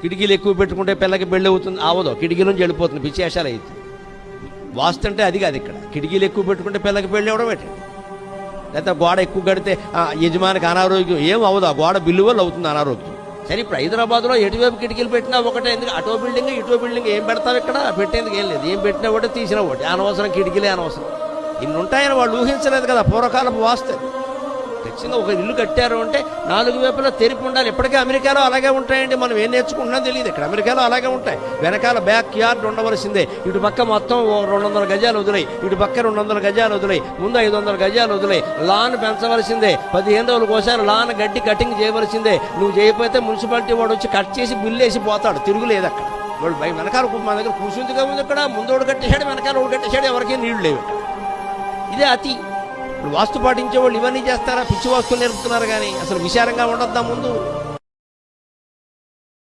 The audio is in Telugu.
కిటికీలు ఎక్కువ పెట్టుకుంటే పిల్లకి పెళ్ళి అవుతుంది, అవదో, కిటికీ నుంచి వెళ్ళిపోతుంది, పిచ్చేషాలు అవుతుంది. వాస్తు అంటే అది కాదు. ఇక్కడ కిటికీలు ఎక్కువ పెట్టుకుంటే పిల్లకి పెళ్ళి అవ్వడం పెట్టండి. లేకపోతే గోడ ఎక్కువ కడితే యజమానికి అనారోగ్యం ఏం అవ్వదు, ఆ గోడ బిల్లు వల్ల అవుతుంది అనారోగ్యం. సరే, ఇప్పుడు హైదరాబాద్లో ఎటువైపు కిటికీలు పెట్టినా ఒకటే, ఎందుకు అటో బిల్డింగ్ ఇటో బిల్డింగ్ ఏం పెడతావు ఇక్కడ? పెట్టేందుకు ఏం లేదు, ఏం పెట్టినా ఒకటి తీసినా ఒకటి, అనవసరం కిటికీలే అనవసరం. ఇన్ని ఉంటాయని వాళ్ళు ఊహించలేదు కదా, పూర్వకాలపు వాస్తు. ఖచ్చితంగా ఒక ఇల్లు కట్టారు అంటే 4 వైపులా తెరిపి ఉండాలి. ఇప్పటికే అమెరికాలో అలాగే ఉంటాయండి, మనం ఏం నేర్చుకుంటున్నా తెలియదు. ఇక్కడ అమెరికాలో అలాగే ఉంటాయి. వెనకాల బ్యాక్ యార్డ్ ఉండవలసిందే, ఇటు పక్క మొత్తం 200 గజాలు వదిలేయి, ఇటు పక్క 200 గజాలు వదిలేయి, ముందు 500 గజాలు వదిలేయి. లాన్ పెంచవలసిందే, 15 రోజులకు ఒకసారి లాన్ గడ్డి కటింగ్ చేయవలసిందే. నువ్వు చేయకపోతే మున్సిపాలిటీ వాడు వచ్చి కట్ చేసి బిల్లు వేసి పోతాడు, తిరుగులేదు అక్కడ. వాడు వెనకాల మన దగ్గర కూర్చుందిగా ఉంది, ఇక్కడ ముందోడు కట్టేశాడు, వెనకాల ఒకటి కట్టేశాడు, ఎవరికీ నీళ్లు లేవు. ఇదే అతి. ఇప్పుడు వాస్తు పాటించే వాళ్ళు ఇవన్నీ చేస్తారా? పిచ్చి వాస్తులు నేర్పుతున్నారు కానీ అసలు విచారంగా ఉండొద్దా ముందు?